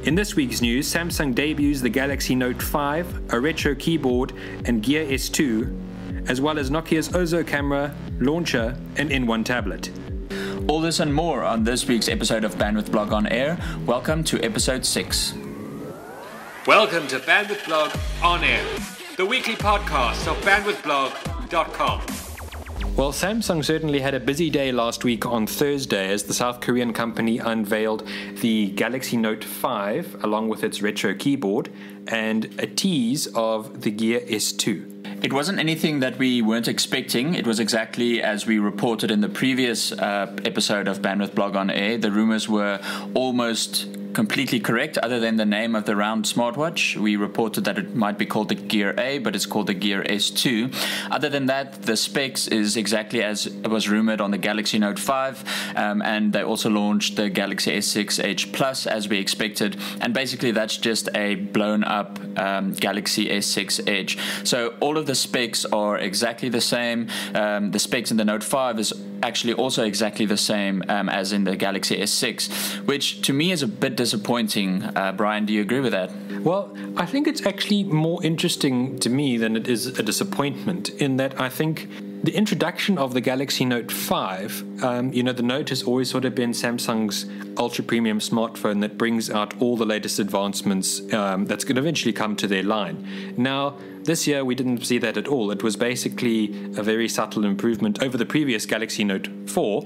In this week's news, Samsung debuts the Galaxy Note 5, a retro keyboard and Gear S2, as well as Nokia's Ozo camera, launcher and N1 tablet. All this and more on this week's episode of Bandwidth Blog on Air. Welcome to episode 6. Welcome to Bandwidth Blog on Air, the weekly podcast of bandwidthblog.com. Well, Samsung certainly had a busy day last week on Thursday as the South Korean company unveiled the Galaxy Note 5 along with its retro keyboard and a tease of the Gear S2. It wasn't anything that we weren't expecting. It was exactly as we reported in the previous episode of Bandwidth Blog on Air. The rumors were almost completely correct, other than the name of the round smartwatch. We reported that it might be called the Gear A, but it's called the Gear S2. Other than that, the specs is exactly as it was rumored on the Galaxy Note 5, and they also launched the Galaxy S6 Edge Plus as we expected, and basically that's just a blown up Galaxy S6 Edge. So all of the specs are exactly the same. The specs in the Note 5 is actually also exactly the same as in the Galaxy S6, which to me is a bit disappointing. Brian, do you agree with that? Well, I think it's actually more interesting to me than it is a disappointment, in that I think the introduction of the Galaxy Note 5, the Note has always sort of been Samsung's ultra-premium smartphone that brings out all the latest advancements that's going to eventually come to their line. Now, this year we didn't see that at all. It was basically a very subtle improvement over the previous Galaxy Note 4.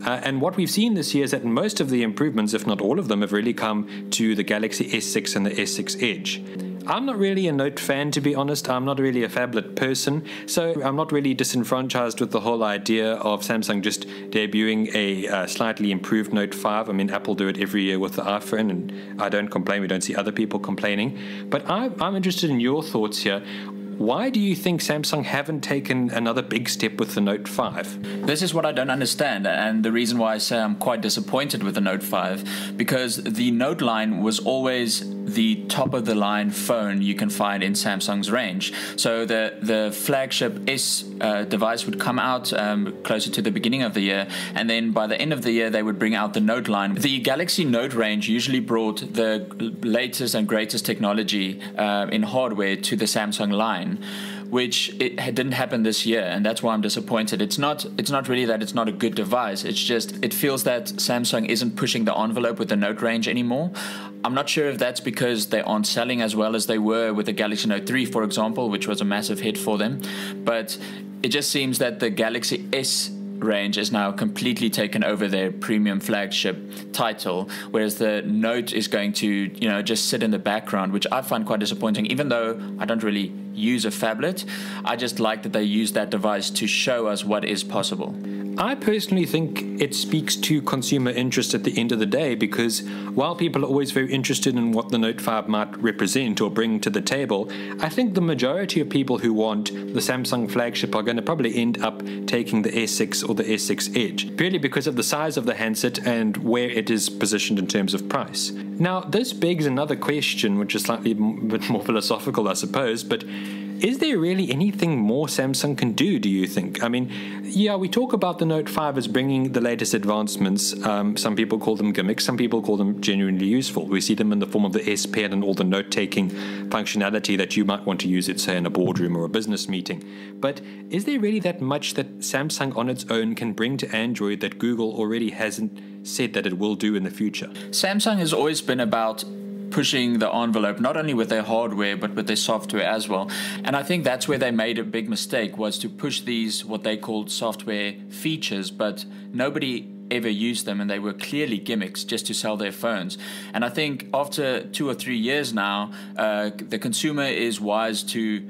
And what we've seen this year is that most of the improvements, if not all of them, have really come to the Galaxy S6 and the S6 Edge. I'm not really a Note fan, to be honest. I'm not really a phablet person, so I'm not really disenfranchised with the whole idea of Samsung just debuting a slightly improved Note 5. I mean, Apple do it every year with the iPhone, and I don't complain. We don't see other people complaining. But I'm interested in your thoughts here. Why do you think Samsung haven't taken another big step with the Note 5? This is what I don't understand, and the reason why I say I'm quite disappointed with the Note 5, because the Note line was always the top-of-the-line phone you can find in Samsung's range. So the flagship S device would come out closer to the beginning of the year, and then by the end of the year they would bring out the Note line. The Galaxy Note range usually brought the latest and greatest technology in hardware to the Samsung line, which it didn't happen this year, and that's why I'm disappointed. It's not really that it's not a good device. It's just it feels that Samsung isn't pushing the envelope with the Note range anymore. I'm not sure if that's because they aren't selling as well as they were with the Galaxy Note 3, for example, which was a massive hit for them. But it just seems that the Galaxy S range is now completely taken over their premium flagship title, whereas the Note is going to, just sit in the background, which I find quite disappointing. Even though I don't really use a phablet, I just like that they use that device to show us what is possible. I personally think it speaks to consumer interest at the end of the day, because while people are always very interested in what the Note 5 might represent or bring to the table, I think the majority of people who want the Samsung flagship are going to probably end up taking the S6 or the S6 Edge, purely because of the size of the handset and where it is positioned in terms of price. Now, this begs another question, which is slightly a bit more philosophical, I suppose, but is there really anything more Samsung can do, do you think? I mean, yeah, we talk about the Note 5 as bringing the latest advancements. Some people call them gimmicks, some people call them genuinely useful. We see them in the form of the S Pen and all the note-taking functionality that you might want to use it, say, in a boardroom or a business meeting. But is there really that much that Samsung on its own can bring to Android that Google already hasn't said that it will do in the future? Samsung has always been about pushing the envelope, not only with their hardware but with their software as well. And I think that's where they made a big mistake, was to push these what they called software features, but nobody ever used them, and they were clearly gimmicks just to sell their phones. And I think after 2 or 3 years now, the consumer is wise to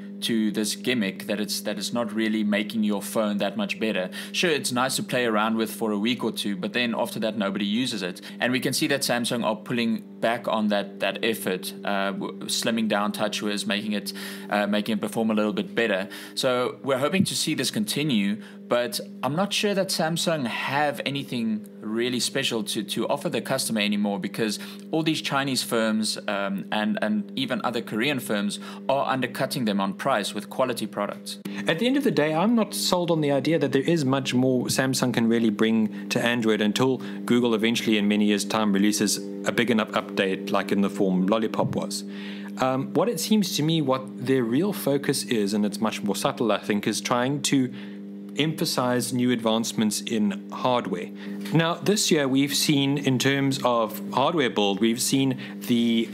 this gimmick that it's not really making your phone that much better. Sure, it's nice to play around with for a week or two, but then after that nobody uses it. And we can see that Samsung are pulling back on that effort, slimming down TouchWiz, making it perform a little bit better. So we're hoping to see this continue, but I'm not sure that Samsung have anything really special to offer the customer anymore, because all these Chinese firms and even other Korean firms are undercutting them on price with quality products. At the end of the day, I'm not sold on the idea that there is much more Samsung can really bring to Android until Google eventually in many years' time releases a big enough update like in the form Lollipop was. What it seems to me, what their real focus is, and it's much more subtle, I think, is trying to emphasize new advancements in hardware. Now, this year we've seen, in terms of hardware build, we've seen the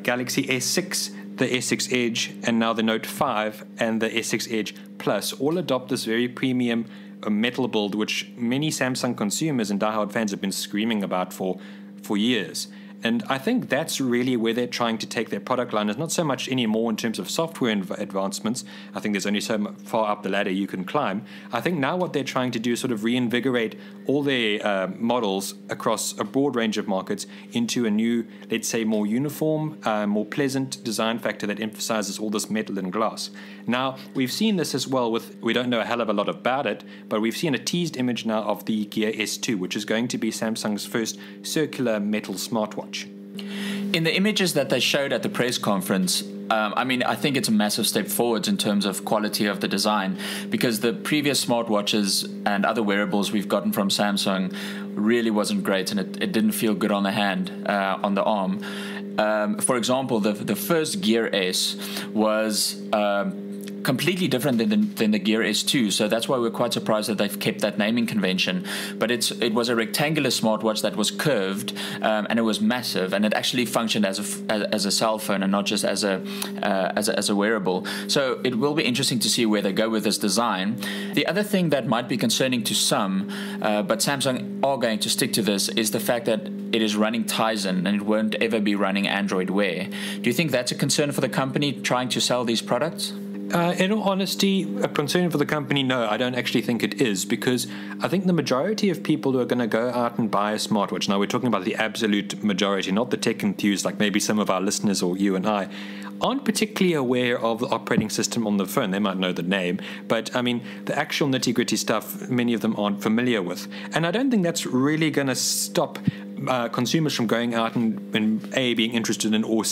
Galaxy S6, the S6 Edge, and now the Note 5 and the S6 Edge Plus all adopt this very premium metal build, which many Samsung consumers and diehard fans have been screaming about for years. And I think that's really where they're trying to take their product line. It's not so much anymore in terms of software advancements. I think there's only so far up the ladder you can climb. I think now what they're trying to do is sort of reinvigorate all their models across a broad range of markets into a new, let's say, more uniform, more pleasant design factor that emphasizes all this metal and glass. Now, we've seen this as well with, we don't know a hell of a lot about it, but we've seen a teased image now of the Gear S2, which is going to be Samsung's first circular metal smartwatch. In the images that they showed at the press conference, I think it's a massive step forward in terms of quality of the design, because the previous smartwatches and other wearables we've gotten from Samsung really wasn't great, and it didn't feel good on the hand, on the arm. For example, the first Gear S was completely different than the Gear S2, so that's why we're quite surprised that they've kept that naming convention. But it was a rectangular smartwatch that was curved, and it was massive, and it actually functioned as a cell phone and not just as a wearable. So it will be interesting to see where they go with this design. The other thing that might be concerning to some, but Samsung are going to stick to this, is the fact that it is running Tizen and it won't ever be running Android Wear. Do you think that's a concern for the company trying to sell these products? In all honesty, a concern for the company, no, I don't actually think it is, because I think the majority of people who are going to go out and buy a smartwatch, now we're talking about the absolute majority, not the tech enthused like maybe some of our listeners or you and I, aren't particularly aware of the operating system on the phone. They might know the name, but I mean, the actual nitty-gritty stuff, many of them aren't familiar with. And I don't think that's really going to stop consumers from going out and A, being interested in, or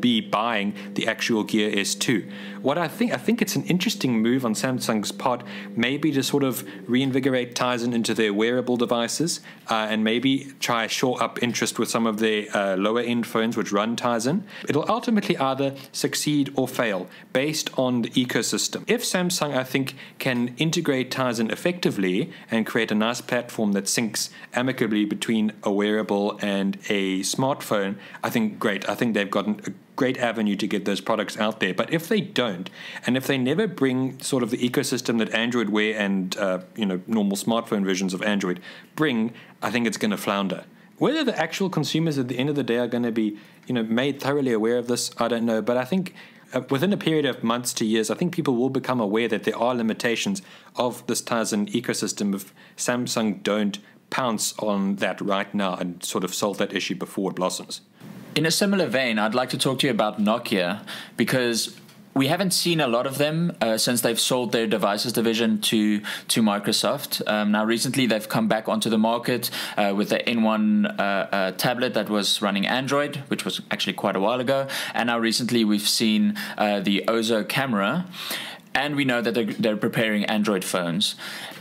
B, buying the actual Gear S2. What I think it's an interesting move on Samsung's part, maybe to sort of reinvigorate Tizen into their wearable devices, and maybe try shore up interest with some of their lower end phones which run Tizen. It'll ultimately either succeed or fail based on the ecosystem. If Samsung, I think, can integrate Tizen effectively and create a nice platform that syncs amicably between a wearable and a smartphone, I think great. I think they've gotten a great avenue to get those products out there. But if they don't, and if they never bring sort of the ecosystem that Android Wear and normal smartphone versions of Android bring, I think it's going to flounder. Whether the actual consumers at the end of the day are going to be made thoroughly aware of this, I don't know. But I think within a period of months to years, I think people will become aware that there are limitations of this Tizen ecosystem if Samsung don't pounce on that right now and sort of solve that issue before it blossoms. In a similar vein, I'd like to talk to you about Nokia, because we haven't seen a lot of them since they've sold their devices division to Microsoft. Now, recently they've come back onto the market with the N1 tablet that was running Android, which was actually quite a while ago. And now recently we've seen the Ozo camera, and we know that they're preparing Android phones.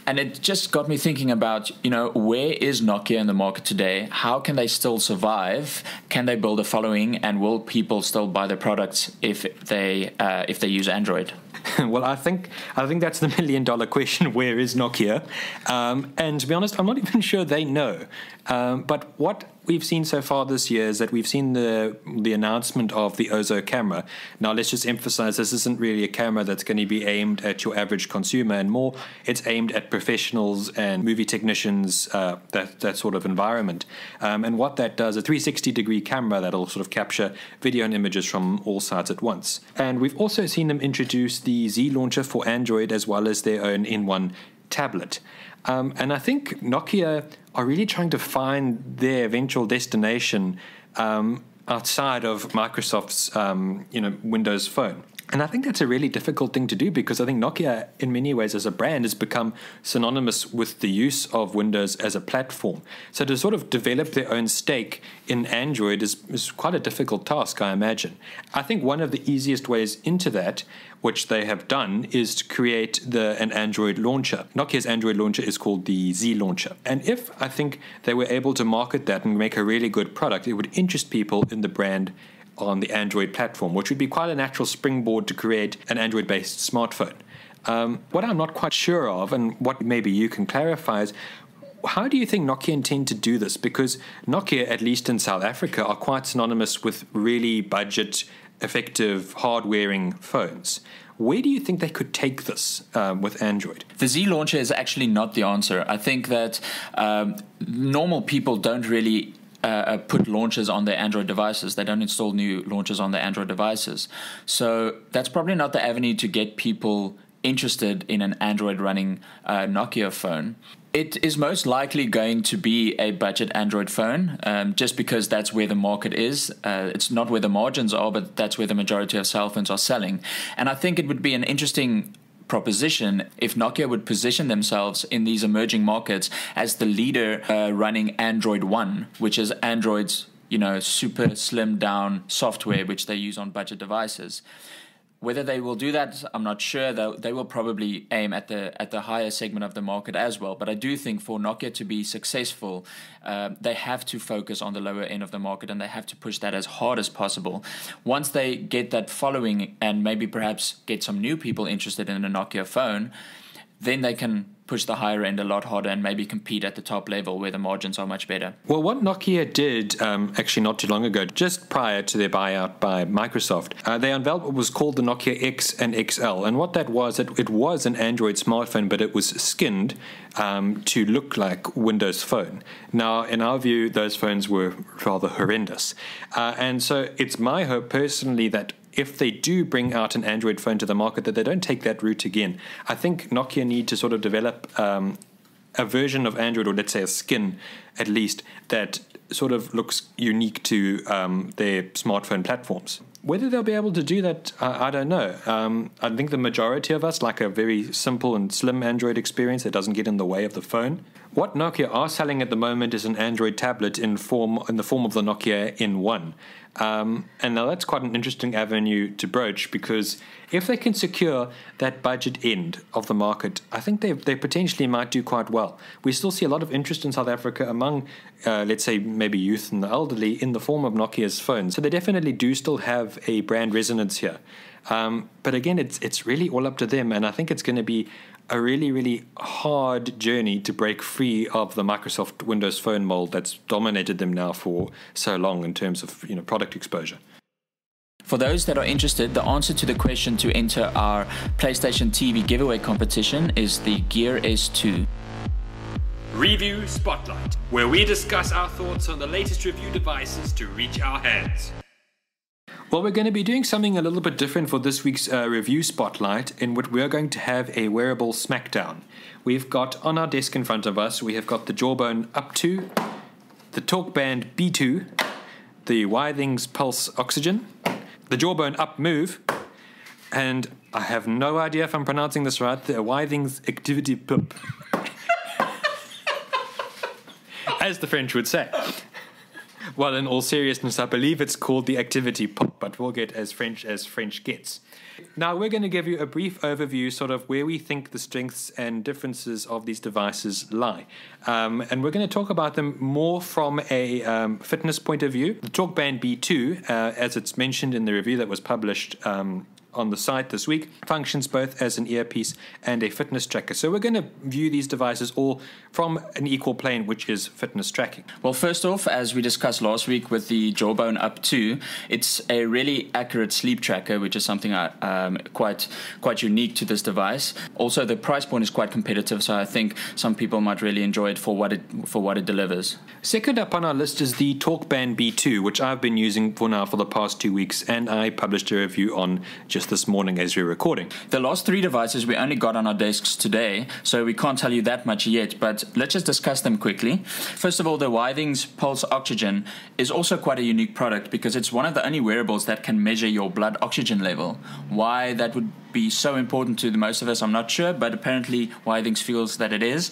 And it just got me thinking about, where is Nokia in the market today? How can they still survive? Can they build a following? And will people still buy their products if they use Android? Well, I think that's the million-dollar question. Where is Nokia? And to be honest, I'm not even sure they know. But what we've seen so far this year is that we've seen the announcement of the Ozo camera. Now, let's just emphasize this isn't really a camera that's going to be aimed at your average consumer, and more it's aimed at professionals and movie technicians, that sort of environment. And what that does, a 360-degree camera that'll sort of capture video and images from all sides at once. And we've also seen them introduce the Z launcher for Android as well as their own N1 tablet. And I think Nokia are really trying to find their eventual destination outside of Microsoft's Windows Phone. And I think that's a really difficult thing to do, because I think Nokia, in many ways, as a brand, has become synonymous with the use of Windows as a platform. So to sort of develop their own stake in Android is quite a difficult task, I imagine. I think one of the easiest ways into that, which they have done, is to create an Android launcher. Nokia's Android launcher is called the Z launcher. And if I think they were able to market that and make a really good product, it would interest people in the brand on the Android platform, which would be quite a natural springboard to create an Android-based smartphone. What I'm not quite sure of, and what maybe you can clarify, is how do you think Nokia intend to do this? Because Nokia, at least in South Africa, are quite synonymous with really budget, effective, hard-wearing phones. Where do you think they could take this with Android? The Z launcher is actually not the answer. I think that normal people don't really put launchers on their Android devices. They don't install new launchers on their Android devices. So that's probably not the avenue to get people interested in an Android running Nokia phone. It is most likely going to be a budget Android phone, just because that's where the market is. It's not where the margins are, but that's where the majority of cell phones are selling. And I think it would be an interesting proposition if Nokia would position themselves in these emerging markets as the leader running Android One, which is Android's super slimmed down software which they use on budget devices. Whether they will do that, I'm not sure. They will probably aim at the higher segment of the market as well. But I do think for Nokia to be successful, they have to focus on the lower end of the market, and they have to push that as hard as possible. Once they get that following and maybe perhaps get some new people interested in a Nokia phone, then they can push the higher end a lot harder and maybe compete at the top level where the margins are much better. Well, what Nokia did actually not too long ago, just prior to their buyout by Microsoft, they unveiled what was called the Nokia X and XL. And what that was, it was an Android smartphone, but it was skinned to look like Windows Phone. Now, in our view, those phones were rather horrendous. And so it's my hope personally that if they do bring out an Android phone to the market, that they don't take that route again. I think Nokia need to sort of develop a version of Android, or let's say a skin at least, that sort of looks unique to their smartphone platforms. Whether they'll be able to do that, I don't know. I think the majority of us like a very simple and slim Android experience that doesn't get in the way of the phone. What Nokia are selling at the moment is an Android tablet in the form of the Nokia N1. And now that's quite an interesting avenue to broach, because if they can secure that budget end of the market, I think they potentially might do quite well. We still see a lot of interest in South Africa among, let's say, maybe youth and the elderly in the form of Nokia's phones. So they definitely do still have a brand resonance here. But again, it's really all up to them, and I think it's going to be a really, really hard journey to break free of the Microsoft Windows Phone mold that's dominated them now for so long in terms of product exposure. For those that are interested, the answer to the question to enter our PlayStation TV giveaway competition is the Gear S2. Review Spotlight, where we discuss our thoughts on the latest review devices to reach our hands. Well, we're going to be doing something a little bit different for this week's review spotlight, in which we're going to have a wearable smackdown. We've got on our desk in front of us, we have got the Jawbone UP2, the TalkBand B2, the Withings Pulse Oxygen, the Jawbone UP Move, and I have no idea if I'm pronouncing this right, the Withings Activité Pop, as the French would say. Well, in all seriousness, I believe it's called the Activité Pop, but we'll get as French gets. Now, we're going to give you a brief overview, sort of where we think the strengths and differences of these devices lie. And we're going to talk about them more from a fitness point of view. The TalkBand B2, as it's mentioned in the review that was published on the site this week, functions both as an earpiece and a fitness tracker. So we're going to view these devices all from an equal plane, which is fitness tracking. Well, first off, as we discussed last week with the Jawbone UP2, it's a really accurate sleep tracker, which is something quite unique to this device. Also, the price point is quite competitive, so I think some people might really enjoy it for what it delivers. Second up on our list is the TalkBand B2, which I've been using for the past 2 weeks, and I published a review on just this morning as we're recording. The last 3 devices we only got on our desks today, so we can't tell you that much yet, but let's just discuss them quickly. First of all, the Withings Pulse Oxygen is also quite a unique product because it's one of the only wearables that can measure your blood oxygen level. Why that would be so important to the most of us, I'm not sure, but apparently Withings feels that it is.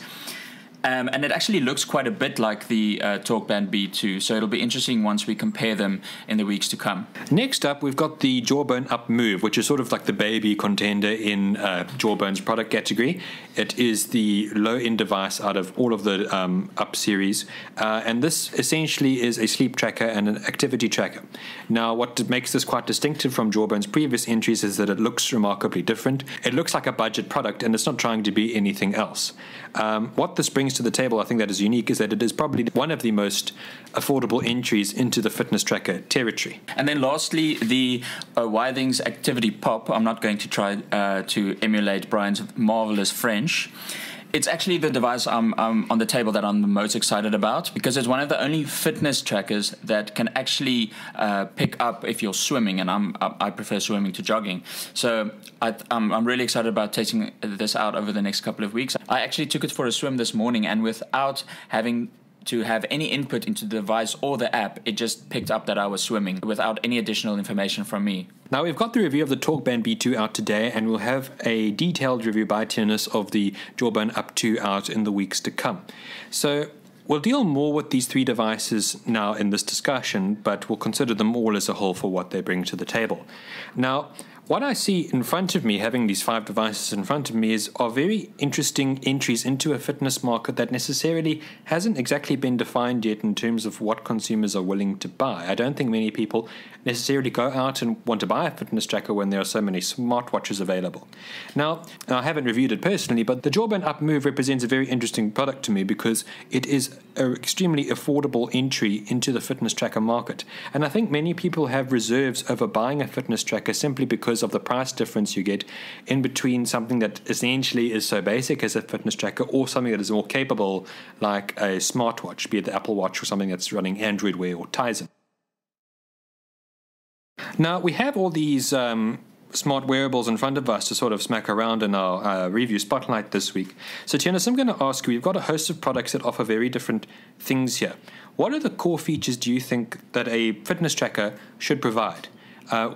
And it actually looks quite a bit like the TalkBand B2, so it'll be interesting once we compare them in the weeks to come. Next up, we've got the Jawbone UP Move, which is sort of like the baby contender in Jawbone's product category. It is the low-end device out of all of the UP series, and this essentially is a sleep tracker and an activity tracker. Now, what makes this quite distinctive from Jawbone's previous entries is that it looks remarkably different. It looks like a budget product, and it's not trying to be anything else. What this brings to the table, I think that is unique, is that it is probably one of the most affordable entries into the fitness tracker territory. And then lastly, the Withings Activité Pop. I'm not going to try to emulate Bryan's marvelous French. It's actually the device I'm on the table that I'm the most excited about because it's one of the only fitness trackers that can actually pick up if you're swimming, and I prefer swimming to jogging. So I'm really excited about testing this out over the next couple of weeks. I actually took it for a swim this morning, and without having to have any input into the device or the app, it just picked up that I was swimming without any additional information from me. Now, we've got the review of the TalkBand B2 out today, and we'll have a detailed review by Theunis of the Jawbone UP2 out in the weeks to come. So we'll deal more with these 3 devices now in this discussion, but we'll consider them all as a whole for what they bring to the table. Now, what I see in front of me, having these 5 devices in front of me, are very interesting entries into a fitness market that necessarily hasn't exactly been defined yet in terms of what consumers are willing to buy. I don't think many people necessarily go out and want to buy a fitness tracker when there are so many smartwatches available. Now, I haven't reviewed it personally, but the Jawbone UP Move represents a very interesting product to me because it is an extremely affordable entry into the fitness tracker market. And I think many people have reserves over buying a fitness tracker simply because of the price difference you get in between something that essentially is so basic as a fitness tracker or something that is more capable like a smartwatch, be it the Apple Watch or something that's running Android Wear or Tizen. Now, we have all these smart wearables in front of us to sort of smack around in our review spotlight this week. So, Theunis, I'm going to ask you, we've got a host of products that offer very different things here. What are the core features do you think that a fitness tracker should provide?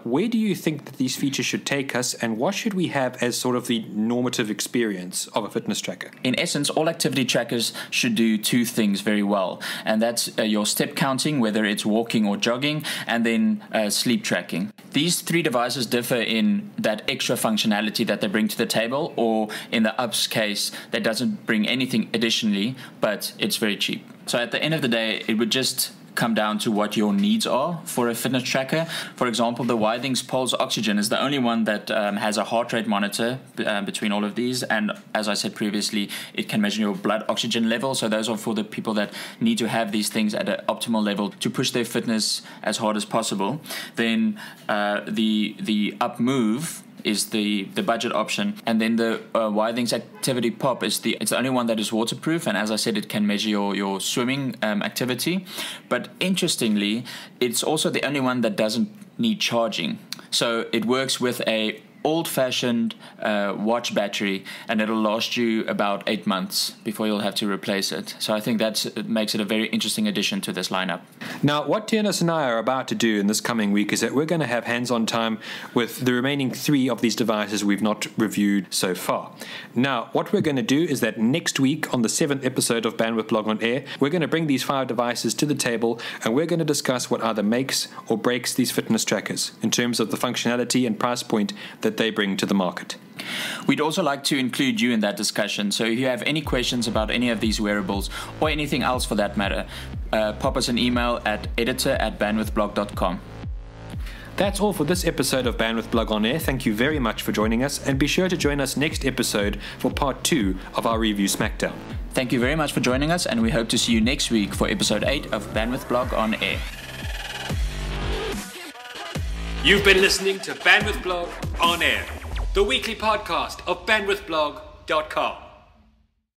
Where do you think that these features should take us, and what should we have as sort of the normative experience of a fitness tracker? In essence, all activity trackers should do 2 things very well, and that's your step counting, whether it's walking or jogging, and then sleep tracking. These 3 devices differ in that extra functionality that they bring to the table, or in the UP's case, that doesn't bring anything additionally, but it's very cheap. So at the end of the day, it would just come down to what your needs are for a fitness tracker. For example, the Withings Pulse Oxygen is the only one that has a heart rate monitor between all of these, and as I said previously, it can measure your blood oxygen level. So those are for the people that need to have these things at an optimal level to push their fitness as hard as possible. Then the UP Move is the budget option, and then the Withings Activité Pop it's the only one that is waterproof, and as I said, it can measure your swimming activity. But interestingly, it's also the only one that doesn't need charging, so it works with a old-fashioned watch battery, and it'll last you about 8 months before you'll have to replace it. So I think it makes it a very interesting addition to this lineup. Now, what Theunis and I are about to do in this coming week is that we're going to have hands-on time with the remaining 3 of these devices we've not reviewed so far. Now, what we're going to do is that next week on the 7th episode of Bandwidth Blog on Air, we're going to bring these 5 devices to the table, and we're going to discuss what either makes or breaks these fitness trackers in terms of the functionality and price point that they bring to the market. We'd also like to include you in that discussion, so if you have any questions about any of these wearables or anything else for that matter, pop us an email at editor@bandwidthblog.com. That's all for this episode of Bandwidth Blog on Air. Thank you very much for joining us, and be sure to join us next episode for part 2 of our review Smackdown. Thank you very much for joining us, and we hope to see you next week for episode 8 of Bandwidth Blog on Air. You've been listening to Bandwidth Blog on Air, the weekly podcast of bandwidthblog.com.